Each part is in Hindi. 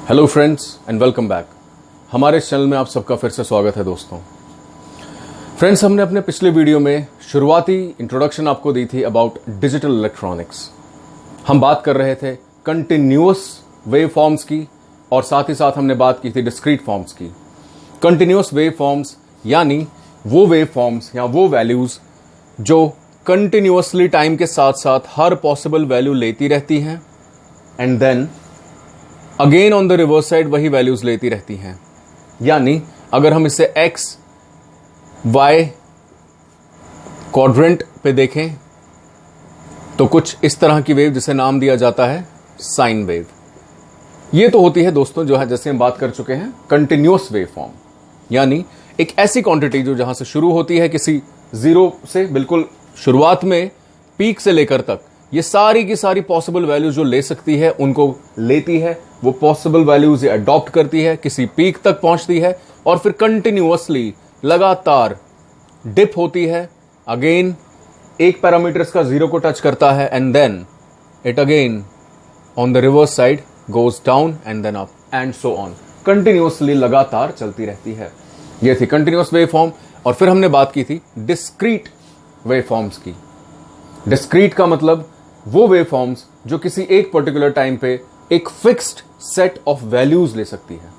Hello friends and welcome back. हमारे इस चैनल में आप सबका फिर से स्वागत है दोस्तों। फ्रेंड्स, हमने अपने पिछले वीडियो में शुरुआती इंट्रोडक्शन आपको दी थी अबाउट डिजिटल इलेक्ट्रॉनिक्स। हम बात कर रहे थे कंटिन्यूअस वेव फॉर्म्स की और साथ ही साथ हमने बात की थी डिस्क्रीट फॉर्म्स की। कंटिन्यूअस वेव फॉर्म्स यानी वो वेव फॉर्म्स या वो वैल्यूज जो कंटिन्यूअसली टाइम के साथ साथ हर पॉसिबल वैल्यू लेती रहती हैं and then again on the reverse side वही वैल्यूज लेती रहती हैं। यानी अगर हम इसे एक्स वाई क्वाड्रेंट पे देखें तो कुछ इस तरह की वेव जिसे नाम दिया जाता है साइन वेव। ये तो होती है दोस्तों जो है, जैसे हम बात कर चुके हैं, कंटिन्यूअस वेव फॉर्म, यानी एक ऐसी क्वांटिटी जो जहां से शुरू होती है किसी जीरो से, बिल्कुल शुरुआत में पीक से लेकर तक ये सारी की सारी पॉसिबल वैल्यूज जो ले सकती है उनको लेती है, वो पॉसिबल वैल्यूज अडॉप्ट करती है, किसी पीक तक पहुंचती है और फिर कंटिन्यूअसली लगातार डिप होती है, अगेन एक पैरामीटर्स का जीरो को टच करता है and then it again on the reverse side goes down and then up and so on. Continuously लगातार चलती रहती है। ये थी कंटिन्यूअस वेव फॉर्म। और फिर हमने बात की थी डिस्क्रीट वेव फॉर्म्स की। डिस्क्रीट का मतलब वो वेव फॉर्म्स जो किसी एक पर्टिकुलर टाइम पे एक फिक्स्ड सेट ऑफ वैल्यूज ले सकती है।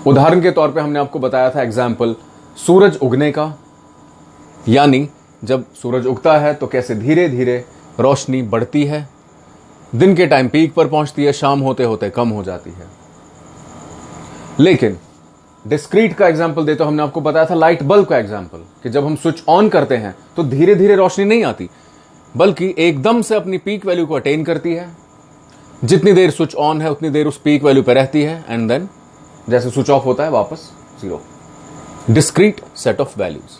उदाहरण के तौर पे हमने आपको बताया था एग्जाम्पल सूरज उगने का, यानी जब सूरज उगता है तो कैसे धीरे धीरे रोशनी बढ़ती है, दिन के टाइम पीक पर पहुंचती है, शाम होते होते कम हो जाती है। लेकिन डिस्क्रीट का एग्जाम्पल देते हमने आपको बताया था लाइट बल्ब का एग्जाम्पल कि जब हम स्विच ऑन करते हैं तो धीरे धीरे रोशनी नहीं आती बल्कि एकदम से अपनी पीक वैल्यू को अटेन करती है। जितनी देर स्विच ऑन है उतनी देर उस पीक वैल्यू पर रहती है एंड देन जैसे स्विच ऑफ होता है वापस zero. Discrete set of values.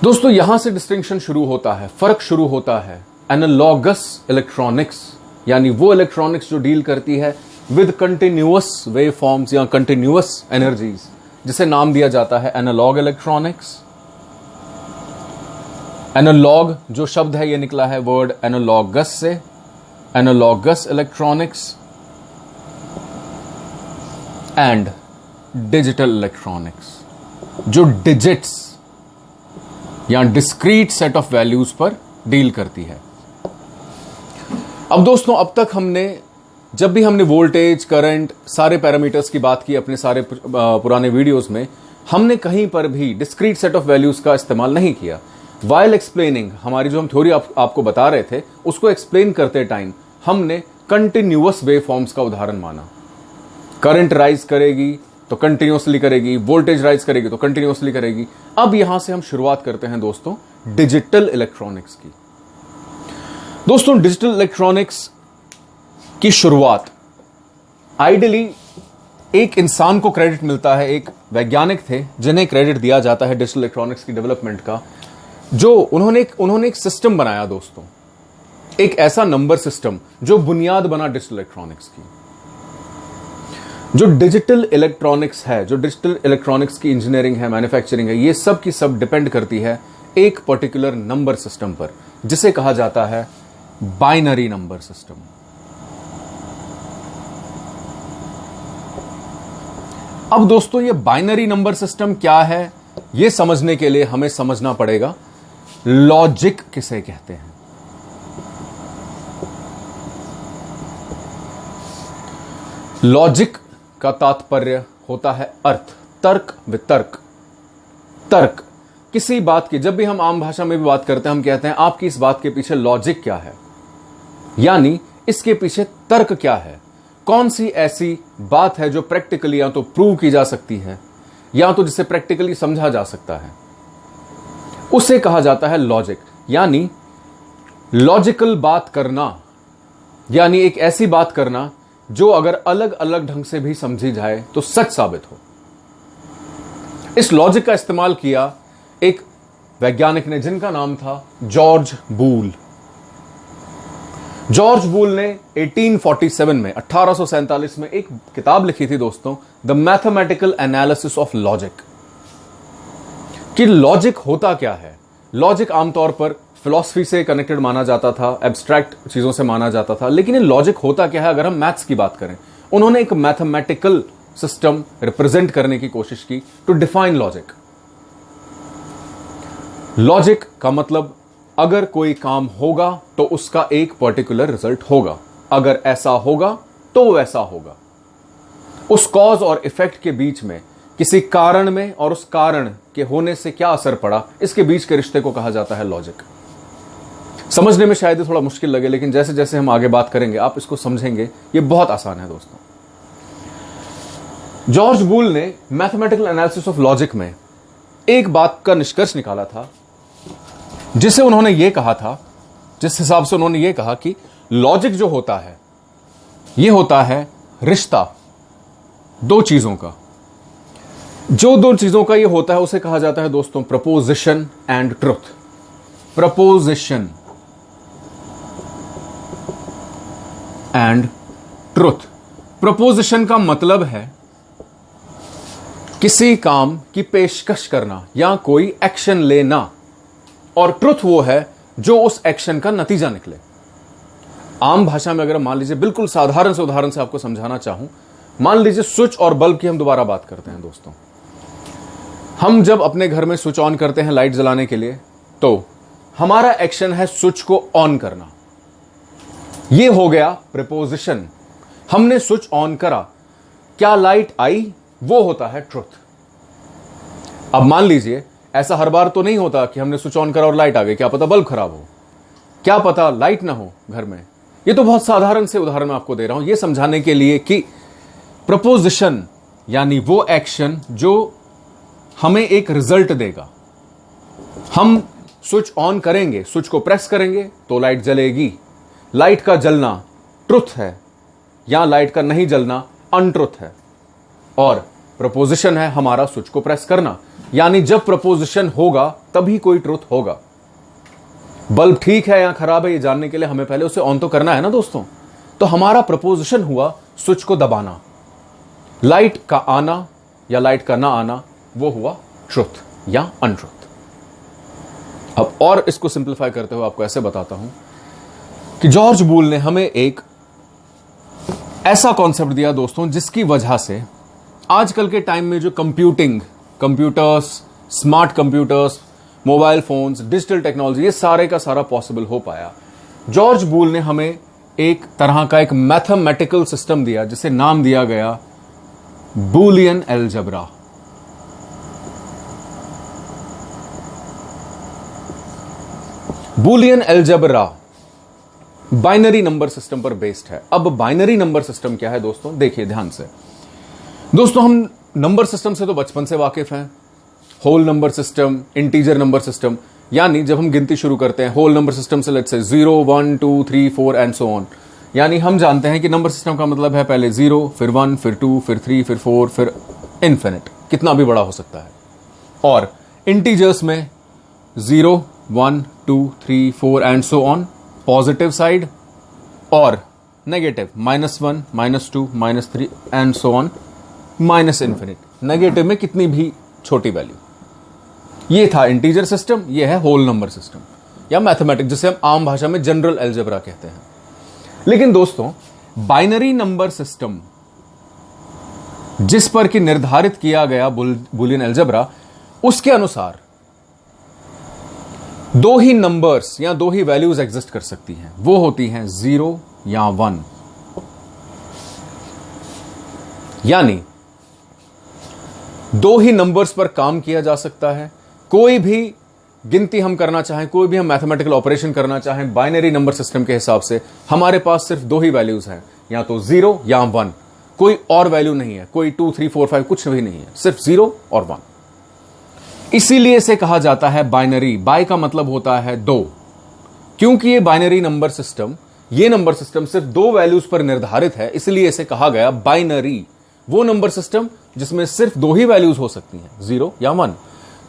दोस्तों यहां से डिस्टिंक्शन शुरू होता है, फर्क शुरू होता है एनालॉगस इलेक्ट्रॉनिक्स, यानी वो इलेक्ट्रॉनिक्स जो डील करती है विद कंटिन्यूअस वेव फॉर्म्स या कंटिन्यूअस एनर्जीज, जिसे नाम दिया जाता है एनालॉग इलेक्ट्रॉनिक्स। एनालॉग जो शब्द है ये निकला है वर्ड एनालॉगस से, analogous electronics and digital electronics जो डिजिट्स या डिस्क्रीट सेट ऑफ वैल्यूज पर डील करती है। अब दोस्तों अब तक हमने जब भी हमने वोल्टेज, करंट, सारे पैरामीटर्स की बात की अपने सारे पुराने वीडियोस में, हमने कहीं पर भी डिस्क्रीट सेट ऑफ वैल्यूज का इस्तेमाल नहीं किया। वाइल एक्सप्लेनिंग, हमारी जो हम थ्योरी आपको बता रहे थे उसको एक्सप्लेन करते टाइम हमने कंटिन्यूअस वेव फॉर्म्स का उदाहरण माना। करंट राइज करेगी तो कंटिन्यूअसली करेगी, वोल्टेज राइज करेगी तो कंटिन्यूअसली करेगी। अब यहां से हम शुरुआत करते हैं दोस्तों डिजिटल इलेक्ट्रॉनिक्स की। दोस्तों डिजिटल इलेक्ट्रॉनिक्स की शुरुआत आइडियली एक इंसान को क्रेडिट मिलता है, एक वैज्ञानिक थे जिन्हें क्रेडिट दिया जाता है डिजिटल इलेक्ट्रॉनिक्स की डेवलपमेंट का, जो उन्होंने एक सिस्टम बनाया दोस्तों, एक ऐसा नंबर सिस्टम जो बुनियाद बना डिजिटल इलेक्ट्रॉनिक्स की। जो डिजिटल इलेक्ट्रॉनिक्स है, जो डिजिटल इलेक्ट्रॉनिक्स की इंजीनियरिंग है, मैन्युफैक्चरिंग है, ये सब की सब डिपेंड करती है एक पर्टिकुलर नंबर सिस्टम पर जिसे कहा जाता है बाइनरी नंबर सिस्टम। अब दोस्तों ये बाइनरी नंबर सिस्टम क्या है, ये समझने के लिए हमें समझना पड़ेगा लॉजिक किसे कहते हैं। लॉजिक का तात्पर्य होता है अर्थ, तर्क वितर्क। तर्क किसी बात की, जब भी हम आम भाषा में भी बात करते हैं हम कहते हैं आपकी इस बात के पीछे लॉजिक क्या है, यानी इसके पीछे तर्क क्या है, कौन सी ऐसी बात है जो प्रैक्टिकली या तो प्रूव की जा सकती है या तो जिसे प्रैक्टिकली समझा जा सकता है, उसे कहा जाता है लॉजिक। यानी लॉजिकल बात करना, यानी एक ऐसी बात करना जो अगर अलग अलग ढंग से भी समझी जाए तो सच साबित हो। इस लॉजिक का इस्तेमाल किया एक वैज्ञानिक ने जिनका नाम था जॉर्ज बूल। जॉर्ज बूल ने 1847 में 1847 में एक किताब लिखी थी दोस्तों, the mathematical analysis of logic, कि लॉजिक होता क्या है। लॉजिक आमतौर पर फिलॉसफी से कनेक्टेड माना जाता था, एब्स्ट्रैक्ट चीजों से माना जाता था, लेकिन ये लॉजिक होता क्या है अगर हम मैथ्स की बात करें उन्होंने एक मैथमेटिकल सिस्टम रिप्रेजेंट करने की कोशिश की टू डिफाइन लॉजिक। लॉजिक का मतलब अगर कोई काम होगा तो उसका एक पर्टिकुलर रिजल्ट होगा, अगर ऐसा होगा तो वैसा होगा। उस कॉज और इफेक्ट के बीच में किसी कारण में और उस कारण के होने से क्या असर पड़ा, इसके बीच के रिश्ते को कहा जाता है लॉजिक। समझने में शायद थोड़ा मुश्किल लगे, लेकिन जैसे जैसे हम आगे बात करेंगे आप इसको समझेंगे। ये बहुत आसान है दोस्तों। जॉर्ज बूल ने मैथमेटिकल एनालिसिस ऑफ लॉजिक में एक बात का निष्कर्ष निकाला था, जिसे उन्होंने ये कहा था, जिस हिसाब से उन्होंने ये कहा कि लॉजिक जो होता है ये होता है रिश्ता दो चीजों का। जो दो चीजों का ये होता है उसे कहा जाता है दोस्तों preposition and truth. Preposition and truth. Preposition का मतलब है किसी काम की पेशकश करना या कोई एक्शन लेना, और ट्रुथ वो है जो उस एक्शन का नतीजा निकले। आम भाषा में अगर मान लीजिए बिल्कुल साधारण से उदाहरण से आपको समझाना चाहूं, मान लीजिए स्विच और बल्ब की हम दोबारा बात करते हैं दोस्तों। हम जब अपने घर में स्विच ऑन करते हैं लाइट जलाने के लिए, तो हमारा एक्शन है स्विच को ऑन करना। यह हो गया प्रीपोजिशन। हमने स्विच ऑन करा, क्या लाइट आई, वो होता है ट्रुथ। अब मान लीजिए ऐसा हर बार तो नहीं होता कि हमने स्विच ऑन करा और लाइट आ गई, क्या पता बल्ब खराब हो, क्या पता लाइट ना हो घर में। ये तो बहुत साधारण से उदाहरण मैं आपको दे रहा हूं ये समझाने के लिए कि प्रपोजिशन यानी वो एक्शन जो हमें एक रिजल्ट देगा। हम स्विच ऑन करेंगे, स्विच को प्रेस करेंगे तो लाइट जलेगी। लाइट का जलना ट्रुथ है या लाइट का नहीं जलना अनट्रुथ है। और प्रपोजिशन है हमारा स्विच को प्रेस करना, यानी जब प्रपोजिशन होगा तभी कोई ट्रुथ होगा। बल्ब ठीक है या खराब है ये जानने के लिए हमें पहले उसे ऑन तो करना है ना दोस्तों। तो हमारा प्रपोजिशन हुआ स्विच को दबाना। लाइट का आना या लाइट का ना आना वो हुआ ट्रुथ या अनट्रुथ। अब और इसको सिंप्लीफाई करते हुए आपको ऐसे बताता हूं कि जॉर्ज बूल ने हमें एक ऐसा कॉन्सेप्ट दिया दोस्तों, जिसकी वजह से आजकल के टाइम में जो computers, smart computers, mobile phones, digital technology, ये सारे का सारा पॉसिबल हो पाया। जॉर्ज बूल ने हमें एक तरह का एक मैथमेटिकल सिस्टम दिया जिसे नाम दिया गया Boolean algebra. Boolean algebra binary number system पर बेस्ड है। अब बाइनरी नंबर सिस्टम क्या है दोस्तों, देखिए ध्यान से। दोस्तों हम नंबर सिस्टम से तो बचपन से वाकिफ हैं। Whole number system, integer number system, यानी जब हम गिनती शुरू करते हैं होल नंबर सिस्टम से, let's say 0 1 2 3 4 and so on, यानी हम जानते हैं कि नंबर सिस्टम का मतलब है पहले 0, फिर 1, फिर 2, फिर 3, फिर 4, फिर इन्फिनिट, कितना भी बड़ा हो सकता है। और इंटीजर्स में 0 1 2 3 4 and so on positive side, और negative -1 -2 -3 and so on minus infinite, negative में कितनी भी छोटी वैल्यू। ये था इंटीजर सिस्टम, ये है होल नंबर सिस्टम या मैथमेटिक्स, जिसे हम आम भाषा में जनरल अलजेब्रा कहते हैं। लेकिन दोस्तों बाइनरी नंबर सिस्टम जिस पर कि निर्धारित किया गया बूलियन अलजेब्रा, उसके अनुसार दो ही नंबर्स या दो ही वैल्यूज एग्जिस्ट कर सकती हैं, वो होती हैं 0 या 1। यानी दो ही नंबर्स पर काम किया जा सकता है। कोई भी गिनती हम करना चाहें, कोई भी हम मैथमेटिकल ऑपरेशन करना चाहें, बाइनरी नंबर सिस्टम के हिसाब से हमारे पास सिर्फ दो ही वैल्यूज हैं, या तो 0 या 1, कोई और वैल्यू नहीं है, कोई 2 3 4 5 कुछ भी नहीं है, सिर्फ 0 और 1। इसीलिए इसे कहा जाता है बाइनरी। बाय का मतलब होता है दो, क्योंकि ये बाइनरी नंबर सिस्टम, ये नंबर सिस्टम सिर्फ दो वैल्यूज पर निर्धारित है, इसलिए इसे कहा गया बाइनरी। वो नंबर सिस्टम जिसमें सिर्फ दो ही वैल्यूज हो सकती हैं, 0 या 1।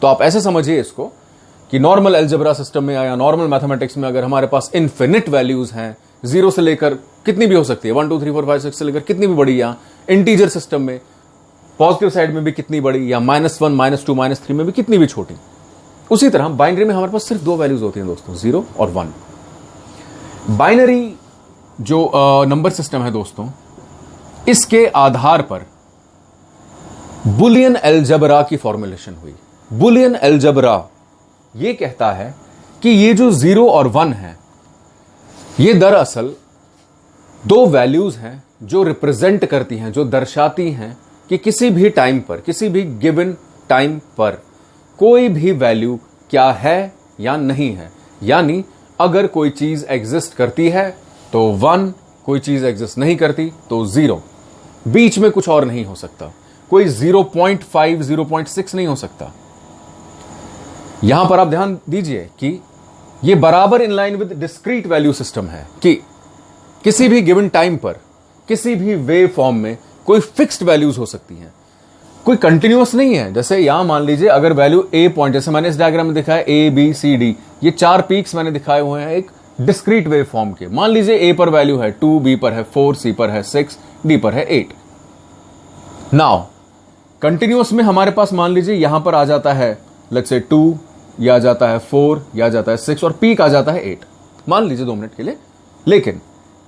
तो आप ऐसे समझिए इसको कि नॉर्मल अलजेब्रा सिस्टम में या नॉर्मल मैथमेटिक्स में अगर हमारे पास इनफिनिट वैल्यूज हैं, 0 से लेकर कितनी भी हो सकती है, 1 2 3 4 5 6 से लेकर कितनी भी बड़ी, या इंटीजर सिस्टम में पॉजिटिव साइड में भी कितनी बड़ी, या -1 -2 -3 में भी कितनी भी छोटी, उसी तरह बाइनरी में हमारे पास सिर्फ दो वैल्यूज होती हैं दोस्तों, 0 और 1। बाइनरी जो नंबर सिस्टम है दोस्तों, इसके आधार पर बुलियन अलजेब्रा की फॉर्मुलेशन हुई। बुलियन अलजेब्रा यह कहता है कि ये जो 0 और 1 है, ये दरअसल दो वैल्यूज हैं जो रिप्रेजेंट करती हैं, जो दर्शाती हैं कि किसी भी टाइम पर, किसी भी गिवन टाइम पर कोई भी वैल्यू क्या है या नहीं है। यानी अगर कोई चीज एग्जिस्ट करती है तो 1, कोई चीज एग्जिस्ट नहीं करती तो 0, बीच में कुछ और नहीं हो सकता। कोई 0.5, 0.6 नहीं हो सकता। यहां पर आप ध्यान दीजिए कि यह बराबर in line with discrete value system है कि किसी भी गिवन टाइम पर किसी भी वेव फॉर्म में कोई फिक्स्ड वैल्यूज हो सकती हैं, कोई कंटिन्यूअस नहीं है। जैसे यहां मान लीजिए अगर वैल्यू ए पॉइंट, जैसे मैंने इस डायग्राम में दिखाया ए बी सी डी, ये 4 पीक्स मैंने दिखाए हुए हैं एक डिस्क्रीट वेव फॉर्म के। मान लीजिए ए पर वैल्यू है 2, बी पर है 4, सी पर है 6, डी पर है 8। नाउ कंटिन्यूअस में हमारे पास मान लीजिए यहां पर आ जाता है लेट्स से 2, या जाता है 4, या जाता है 6 और पीक आ जाता है 8, मान लीजिए 2 मिनट के लिए। लेकिन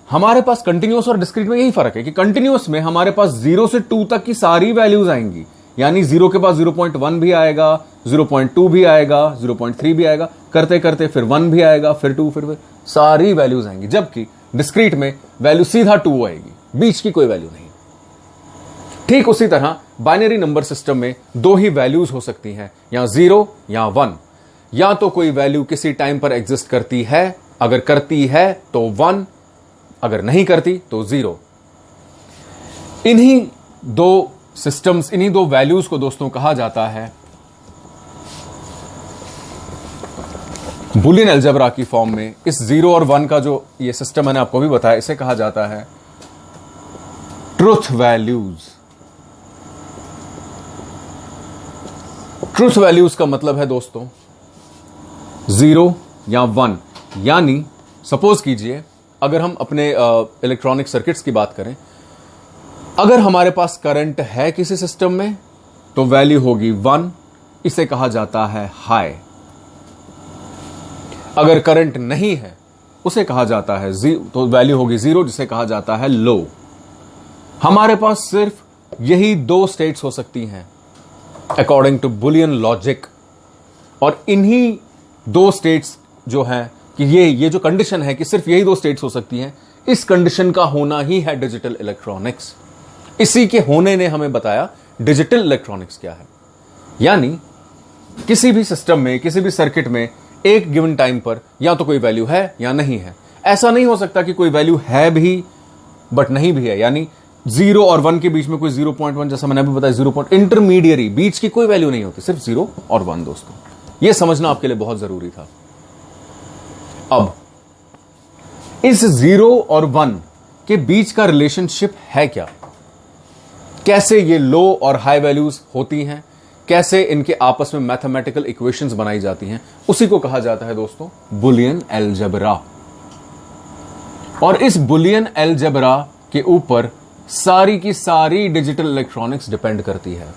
हमारे पास कंटिन्यूअस और डिस्क्रीट में यही फर्क है कि कंटिन्यूअस में हमारे पास 0 से 2 तक की सारी वैल्यूज आएंगी। यानी 0 के पास 0.1 भी आएगा, 0.2 भी आएगा, 0.3 भी आएगा, करते करते फिर 1 भी आएगा, फिर 2, फिर सारी वैल्यूज आएंगी। जबकि डिस्क्रीट में वैल्यू सीधा 2 आएगी, बीच की कोई वैल्यू नहीं। ठीक उसी तरह बाइनरी नंबर सिस्टम में 2 ही वैल्यूज हो सकती हैं, या 0 या 1। या तो कोई वैल्यू किसी टाइम पर एग्जिस्ट करती है, अगर करती है तो 1, अगर नहीं करती तो 0। इन्हीं दो सिस्टम्स, इन्हीं दो वैल्यूज को दोस्तों कहा जाता है बुलियन अलजेब्रा की फॉर्म में। इस 0 और 1 का जो ये सिस्टम मैंने आपको भी बताया, इसे कहा जाता है ट्रुथ वैल्यूज। ट्रुथ वैल्यूज का मतलब है दोस्तों 0 या 1। यानी सपोज कीजिए अगर हम अपने इलेक्ट्रॉनिक सर्किट्स की बात करें, अगर हमारे पास करंट है किसी सिस्टम में तो वैल्यू होगी 1, इसे कहा जाता है हाई। अगर करंट नहीं है उसे कहा जाता है 0, तो वैल्यू होगी 0, जिसे कहा जाता है लो। हमारे पास सिर्फ यही 2 स्टेट्स हो सकती हैं अकॉर्डिंग टू बुलियन लॉजिक, और इन्हीं 2 स्टेट्स जो हैं कि ये जो कंडीशन है कि सिर्फ यही 2 स्टेट्स हो सकती हैं, इस कंडीशन का होना ही है डिजिटल इलेक्ट्रॉनिक्स। इसी के होने ने हमें बताया डिजिटल इलेक्ट्रॉनिक्स क्या है। यानी किसी भी सिस्टम में, किसी भी सर्किट में एक गिवन टाइम पर या तो कोई वैल्यू है या नहीं है। ऐसा नहीं हो सकता कि कोई वैल्यू है भी बट नहीं भी है। यानी 0 और 1 के बीच में कोई 0.1, जैसा मैंने अभी बताया 0. इंटरमीडियरी, बीच की कोई वैल्यू नहीं होती, सिर्फ 0 और 1। दोस्तों यह समझना आपके लिए बहुत जरूरी था। अब इस 0 और 1 के बीच का रिलेशनशिप है क्या, कैसे ये लो और हाई वैल्यूज होती हैं, कैसे इनके आपस में मैथमेटिकल इक्वेशंस बनाई जाती हैं, उसी को कहा जाता है दोस्तों बुलियन अलजेब्रा। और इस बुलियन अलजेब्रा के ऊपर सारी की सारी डिजिटल इलेक्ट्रॉनिक्स डिपेंड करती है।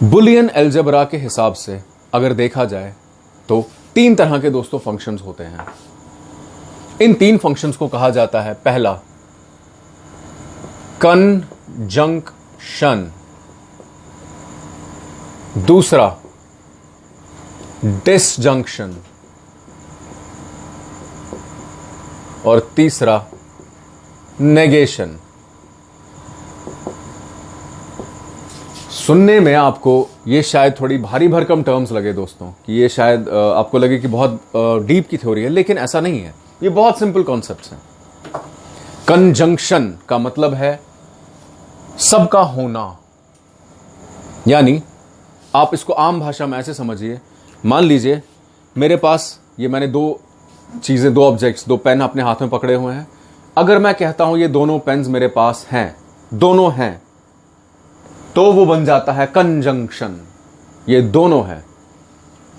बुलियन अलजेब्रा के हिसाब से अगर देखा जाए तो 3 तरह के दोस्तों फंक्शंस होते हैं। इन 3 फंक्शंस को कहा जाता है, पहला कंजंक्शन, दूसरा डिसजंक्शन और तीसरा नेगेशन। सुनने में आपको ये शायद थोड़ी भारी भरकम टर्म्स लगे दोस्तों, कि ये शायद आपको लगे कि बहुत डीप की थ्योरी है, लेकिन ऐसा नहीं है। ये बहुत सिंपल कॉन्सेप्ट्स हैं। कंजंक्शन का मतलब है सबका होना। यानी आप इसको आम भाषा में ऐसे समझिए, मान लीजिए मेरे पास ये मैंने 2 चीजें, 2 ऑब्जेक्ट्स, 2 पेन अपने हाथ में पकड़े हुए हैं। अगर मैं कहता हूं ये दोनों पेन्स मेरे पास हैं, दोनों हैं, तो वो बन जाता है कंजंक्शन, ये दोनों है।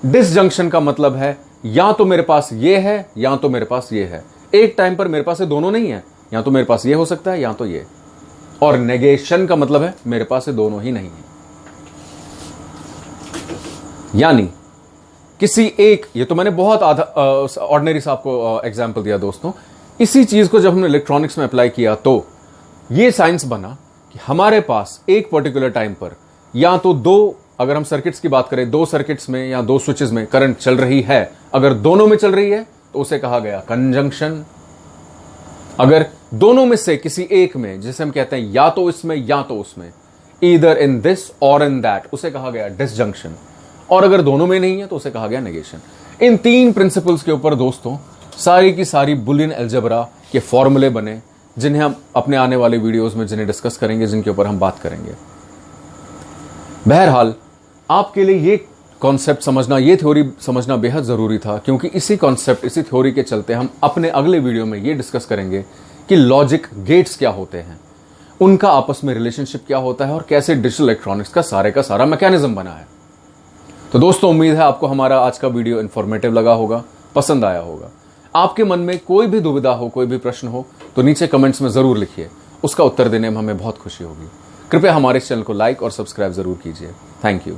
डिसजंक्शन का मतलब है या तो मेरे पास ये है या तो मेरे पास ये है। एक टाइम पर मेरे पास ये दोनों नहीं है, या तो मेरे पास ये हो सकता है या तो ये। और नेगेशन का मतलब है मेरे पास ये दोनों ही नहीं है। यानी किसी एक, ये तो मैंने बहुत ऑर्डिनरी सा आपको एग्जांपल दिया दोस्तों, इसी चीज को जब हमने इलेक्ट्रॉनिक्स में अप्लाई किया तो ये साइंस बना कि हमारे पास एक पर्टिकुलर टाइम पर या तो दो, अगर हम सर्किट्स की बात करें, दो सर्किट्स में या दो स्विचेस में करंट चल रही है, अगर दोनों में चल रही है तो उसे कहा गया कंजंक्शन। अगर दोनों में से किसी एक में, जिसे हम कहते हैं या तो इसमें या तो उसमें, ईदर इन दिस और इन दैट, उसे कहा गया डिसजंक्शन। और अगर दोनों में नहीं है तो उसे कहा गया नेगेशन। इन तीन प्रिंसिपल्स के ऊपर दोस्तों सारी की सारी बुलियन अलजेब्रा के फॉर्मूले बने, जिन्हें हम अपने आने वाले वीडियोस में जिन्हें डिस्कस करेंगे, जिनके ऊपर हम बात करेंगे। बहरहाल आपके लिए ये कॉन्सेप्ट समझना, ये थ्योरी समझना बेहद जरूरी था, क्योंकि इसी कॉन्सेप्ट, इसी थ्योरी के चलते हम अपने अगले वीडियो में ये डिस्कस करेंगे कि लॉजिक गेट्स क्या होते हैं, उनका आपस में रिलेशनशिप क्या होता है और कैसे डिजिटल इलेक्ट्रॉनिक्स का सारा मैकेनिज्म बना है। तो दोस्तों उम्मीद है आपको हमारा आज का वीडियो इंफॉर्मेटिव लगा होगा, पसंद आया होगा। आपके मन में कोई भी दुविधा हो, कोई भी प्रश्न हो तो नीचे कमेंट्स में जरूर लिखिए, उसका उत्तर देने में हमें बहुत खुशी होगी। कृपया हमारे चैनल को लाइक और सब्सक्राइब जरूर कीजिए। Thank you.